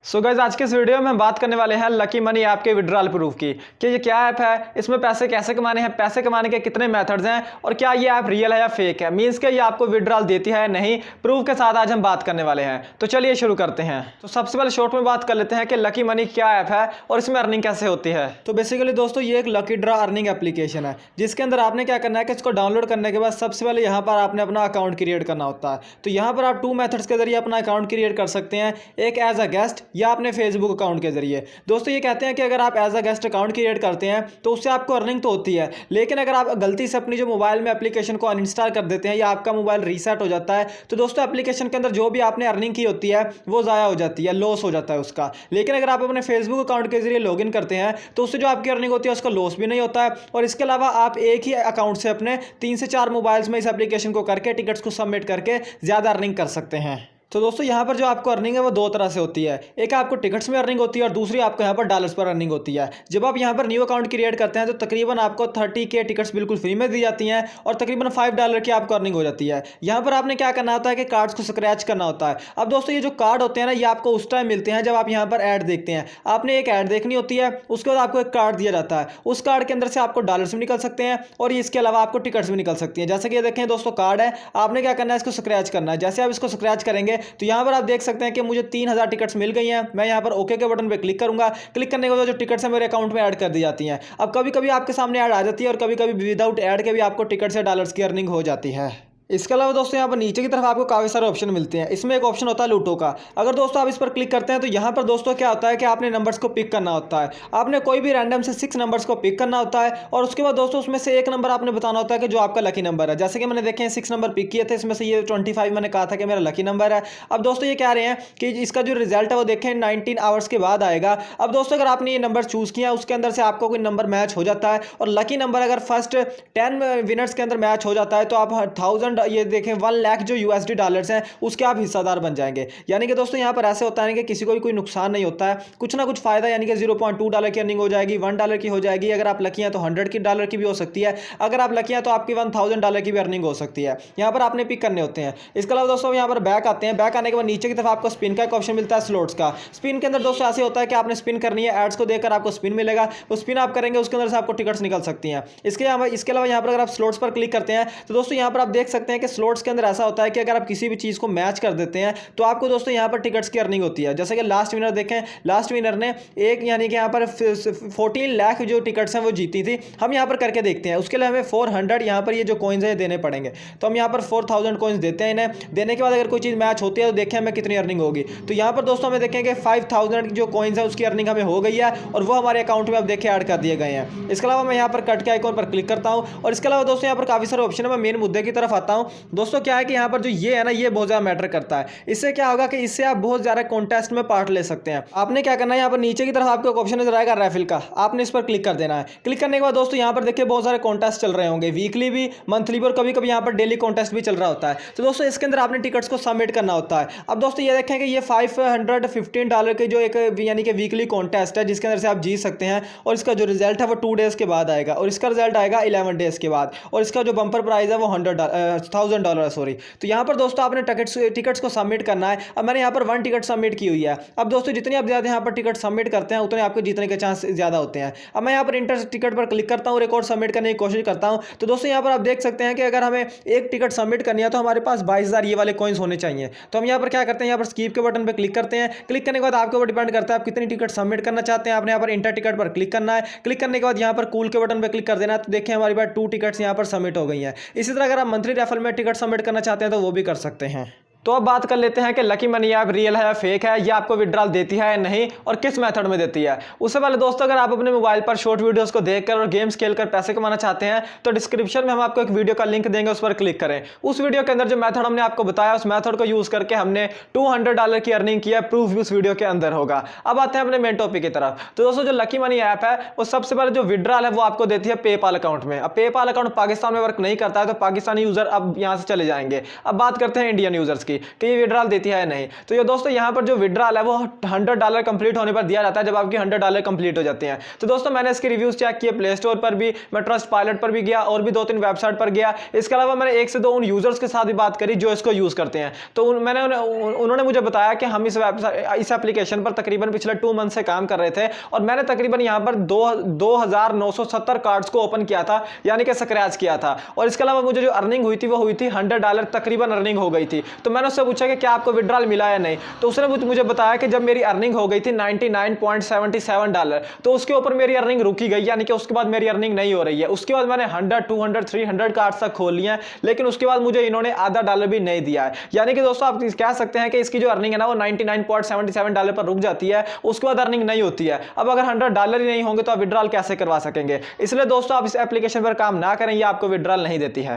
So guys आज के इस वीडियो में हम बात करने वाले हैं लकी मनी ऐप के विड्रॉल प्रूफ की कि ये क्या ऐप है, इसमें पैसे कैसे कमाने हैं, पैसे कमाने के कितने मेथड्स हैं और क्या ये ऐप रियल है या फेक है, मींस के ये आपको विड्रॉल देती है नहीं। प्रूफ के साथ आज हम बात करने वाले हैं। तो चलिए शुरू करते हैं। तो सबसे पहले शॉर्ट में बात कर लेते हैं कि लकी मनी क्या ऐप है और इसमें अर्निंग कैसे होती है। तो बेसिकली दोस्तों ये एक लकी ड्रॉ अर्निंग एप्लीकेशन है जिसके अंदर आपने क्या करना है कि इसको डाउनलोड करने के बाद सबसे पहले यहाँ पर आपने अपना अकाउंट क्रिएट करना होता है। तो यहाँ पर आप 2 मेथड्स के जरिए अपना अकाउंट क्रिएट कर सकते हैं, एक एज अ गेस्ट या अपने फेसबुक अकाउंट के जरिए। दोस्तों ये कहते हैं कि अगर आप as a guest account create करते हैं तो उससे आपको अर्निंग तो होती है, लेकिन अगर आप गलती से अपनी जो मोबाइल में एप्लीकेशन को अनइंस्टॉल कर देते हैं या आपका मोबाइल रीसेट हो जाता है तो दोस्तों एप्लीकेशन के अंदर जो भी आपने अर्निंग की होती है वो ज़ाया हो जाती है, लॉस हो जाता है उसका। लेकिन अगर आप अपने फेसबुक अकाउंट के जरिए लॉगिन करते हैं तो उससे जो आपकी अर्निंग होती है उसका लॉस भी नहीं होता है, और इसके अलावा आप एक ही अकाउंट से अपने 3 से 4 मोबाइल्स में इस एप्लीकेशन को करके टिकट्स को सबमिट करके ज़्यादा अर्निंग कर सकते हैं। तो दोस्तों यहाँ पर जो आपको अर्निंग है वो 2 तरह से होती है, एक आपको टिकट्स में अर्निंग होती है और दूसरी आपको यहाँ पर डॉलर्स पर अर्निंग होती है। जब आप यहाँ पर न्यू अकाउंट क्रिएट करते हैं तो तकरीबन आपको 30K टिकट्स बिल्कुल फ्री में दी जाती हैं और तकरीबन $5 की आपको अर्निंग हो जाती है। यहाँ पर आपने क्या करना होता है कि कार्ड्स को स्क्रैच करना होता है। अब दोस्तों ये जो कार्ड होते हैं ना ये आपको उस टाइम मिलते हैं जब आप यहाँ पर ऐड देखते हैं। आपने एक ऐड देखनी होती है, उसके बाद आपको एक कार्ड दिया जाता है, उस कार्ड के अंदर से आपको डॉलर्स भी निकल सकते हैं और इसके अलावा आपको टिकट्स भी निकल सकती हैं। जैसे कि ये देखें दोस्तों कार्ड है, आपने क्या करना है इसको स्क्रैच करना है। जैसे आप इसको स्क्रैच करेंगे तो यहाँ पर आप देख सकते हैं कि मुझे 3000 टिकट्स मिल गई हैं। मैं यहाँ पर ओके के बटन पे क्लिक करूंगा, क्लिक करने के बाद जो टिकट्स हैं मेरे अकाउंट में ऐड कर दी जाती हैं। अब कभी कभी आपके सामने ऐड आ जाती है और कभी कभी विदाउट ऐड के भी आपको टिकट्स या डॉलर्स की अर्निंग हो जाती है। इसके अलावा दोस्तों यहाँ पर नीचे की तरफ आपको काफ़ी सारे ऑप्शन मिलते हैं। इसमें एक ऑप्शन होता है लूटो का। अगर दोस्तों आप इस पर क्लिक करते हैं तो यहाँ पर दोस्तों क्या होता है कि आपने नंबर्स को पिक करना होता है। आपने कोई भी रैंडम से 6 नंबर्स को पिक करना होता है और उसके बाद दोस्तों उसमें से एक नंबर आपने बताना होता है कि जो आपका लकी नंबर है। जैसे कि मैंने देखे 6 नंबर पिक किए थे, इसमें से ये 25 मैंने कहा था कि मेरा लकी नंबर है। अब दोस्तों ये कह रहे हैं कि इसका जो रिजल्ट है वो देखें 19 आवर्स के बाद आएगा। अब दोस्तों अगर आपने ये नंबर चूज़ किया उसके अंदर से आपको कोई नंबर मैच हो जाता है और लकी नंबर अगर फर्स्ट 10 विनर्स के अंदर मैच हो जाता है तो आप 1000 ये देखें 1 लाख जो USD डॉलर्स हैं उसके आप हिस्सादार बन जाएंगे। यानी कि दोस्तों यहाँ पर ऐसे होता है कि किसी को भी कोई नुकसान नहीं होता है, कुछ ना कुछ फायदा, यानी कि $0.2 की अर्निंग हो जाएगी, $1 की हो जाएगी। अगर आप लकी हैं तो $100 की भी हो सकती है, अगर आप लकी हैं तो आपकी $1000 की भी अर्निंग हो सकती है। यहाँ पर आपने पिक करने होते हैं। इसके अलावा दोस्तों यहाँ पर बैक आते हैं। बैक आने के बाद नीचे की तरफ आपको स्पिन का एक ऑप्शन मिलता है, स्लॉट्स का। स्पिन के अंदर दोस्तों ऐसे होता है कि आपने स्पिन करनी है, एड्स को देखकर आपको स्पिन मिलेगा, वो स्पिन आप करेंगे उसके अंदर से आपको टिकट्स निकल सकती हैं। इसके अलावा यहाँ पर अगर आप स्लॉट्स पर क्लिक करते हैं तो दोस्तों यहाँ पर आप देख सकते हैं कि स्लॉट्स के अंदर ऐसा होता है कि अगर आप किसी भी चीज़ को मैच कर देते हैं तो आपको दोस्तों यहाँ पर टिकट्स की अर्निंग होती है। जैसे कि लास्ट विनर देखें, लास्ट विनर ने एक यानी कि यहाँ पर 14 लाख जो टिकट्स हैं वो जीती थी। हम यहाँ पर करके देखते हैं, उसके लिए हमें 400 यहाँ पर ये जो कॉइन्स है देने पड़ेंगे। तो हम यहाँ पर 4000 कॉइन्स देते हैं इन्हें। देने के बाद अगर कोई चीज़ मैच होती है तो देखें हमें कितनी अर्निंग होगी। तो यहाँ पर दोस्तों हमें देखेंगे 5000 जो कॉइन्स है उसकी अर्निंग हमें हो गई है और वो हमारे अकाउंट में अब देखें ऐड कर दिए गए हैं। इसके अलावा मैं यहाँ पर कट के आइकॉन पर क्लिक करता हूँ और इसके अलावा दोस्तों यहाँ पर काफ़ी सारे ऑप्शन है। मैं मेन मुद्दे की तरफ आता हूँ। दोस्तों क्या है कि यहाँ पर जो ये है ना ये बहुत ज़्यादा मैटर करता है। इससे क्या होगा कि इससे आप बहुत ज़्यादा कॉन्टेस्ट में पार्ट ले सकते हैं। आपने क्या करना है, यहाँ पर नीचे की तरफ आपको एक ऑप्शन नजर आएगा रैफल का, आपने इस पर क्लिक कर देना है। क्लिक करने के बाद दोस्तों यहाँ पर देखिए बहुत सारे कॉन्टेस्ट चल रहे होंगे, वीकली भी, मंथली भी और कभी कभी यहाँ पर डेली कॉन्टेस्ट भी चल रहा होता है। तो दोस्तों इसके अंदर आपने टिकट्स को सबमिट करना होता है। अब दोस्तों ये देखें कि ये $515 के जो एक यानी कि वीकली कॉन्टेस्ट है जिसके अंदर से आप जीत सकते हैं और इसका जो रिजल्ट है वो 2 डेज़ के बाद आएगा और इसका रिजल्ट आएगा 11 डेज़ के बाद और इसका जो बम्पर प्राइस है वो $1000 सॉरी। तो यहाँ पर दोस्तों आपने टिकट्स को सबमिट करना है। अब मैंने यहाँ पर 1 टिकट सबमिट की हुई है। अब दोस्तों जितनी आप ज़्यादा यहाँ पर टिकट सबमिट करते हैं उतने आपको जीतने के चांस ज़्यादा होते हैं। अब मैं यहाँ पर इंटर टिकट पर क्लिक करता हूँ, रिकॉर्ड सबमिट करने की कोशिश करता हूँ। तो दोस्तों यहाँ पर आप देख सकते हैं कि अगर हमें एक टिकट सबमिट करनी है तो हमारे पास 22000 ये वाले कॉइन्स होने चाहिए। तो हम यहाँ पर क्या करते हैं, यहाँ पर स्कीप के बटन पर क्लिक करते हैं। क्लिक करने के बाद आपके ऊपर डिपेंड करता है आप कितनी टिकट सबमिट करना चाहते हैं। आपने यहाँ पर इंटर टिकट पर क्लिक करना है। क्लिक करने के बाद यहाँ पर कूल के बटन पर क्लिक कर देना है। तो देखिए हमारी बात 2 टिकट्स यहाँ पर सबमिट हो गई हैं। इसी तरह अगर आप मंथली रेफरल में टिकट सबमिट करना चाहते हैं तो वो भी कर सकते हैं। तो अब बात कर लेते हैं कि लकी मनी ऐप रियल है या फेक है, या आपको विड्रॉल देती है या नहीं और किस मेथड में देती है। उससे पहले दोस्तों अगर आप अपने मोबाइल पर शॉर्ट वीडियोस को देखकर और गेम्स खेलकर पैसे कमाना चाहते हैं तो डिस्क्रिप्शन में हम आपको एक वीडियो का लिंक देंगे, उस पर क्लिक करें। उस वीडियो के अंदर जो मेथड हमने आपको बताया उस मेथड को यूज करके हमने $200 की अर्निंग की है। प्रूफ भी उस वीडियो के अंदर होगा। अब आते हैं अपने मेन टॉपिक की तरफ। तो दोस्तों जो लकी मनी ऐप है वो सबसे पहले जो विड्रॉल है वो आपको देती है पेपाल अकाउंट में। अब पेपाल अकाउंट पाकिस्तान में वर्क नहीं करता है तो पाकिस्तानी यूजर अब यहाँ से चले जाएंगे। अब बात करते हैं इंडियन यूजर्स की। कि ये विड्रॉल देती है या नहीं। तो ये दोस्तों यहाँ पर जो विड्रॉल है वो $100 कंप्लीट होने पर दिया जाता है, जब आपके $100 कंप्लीट हो जाते हैं। तो दोस्तों मैंने इसके रिव्यूज चेक किए, प्ले स्टोर पर भी, मैं ट्रस्ट पायलट पर भी गया और भी 2-3 वेबसाइट पर गया। इसके अलावा मैंने 1 से 2 उन यूजर्स के साथ भी बात करी जो इसको यूज करते हैं। तो उन्होंने मुझे बताया कि हम इस एप्लीकेशन पर तकरीबन पिछले 2 मंथ से काम कर रहे थे और मैंने तकरीबन यहाँ पर 2970 कार्ड्स को ओपन किया था, यानी कि स्क्रैच किया था। और इसके अलावा मुझे जो अर्निंग हुई थी वो हुई थी $100 तकरीबन अर्निंग हो गई थी। तो मैंने उससे पूछा कि क्या आपको विड्रॉल मिला या नहीं, तो उसने मुझे बताया कि जब मेरी अर्निंग हो गई थी $99.77, तो उसके ऊपर मेरी अर्निंग रुकी गई, यानी कि उसके बाद मेरी अर्निंग नहीं हो रही है। उसके बाद मैंने 100, 200, 300 कार्ड्स तक खोल लिए हैं, लेकिन उसके बाद मुझे इन्होंने आधा डॉलर भी नहीं दिया है। यानी कि दोस्तों आप कह सकते हैं कि इसकी जो अर्निंग है ना वो $99.77 पर रुक जाती है, उसके बाद अर्निंग नहीं होती है। अब अगर $100 ही नहीं होंगे तो आप विड्रॉल कैसे करवा सकेंगे। इसलिए दोस्तों आप इस एप्लीकेशन पर काम ना करें, ये आपको विड्रॉल नहीं देती है।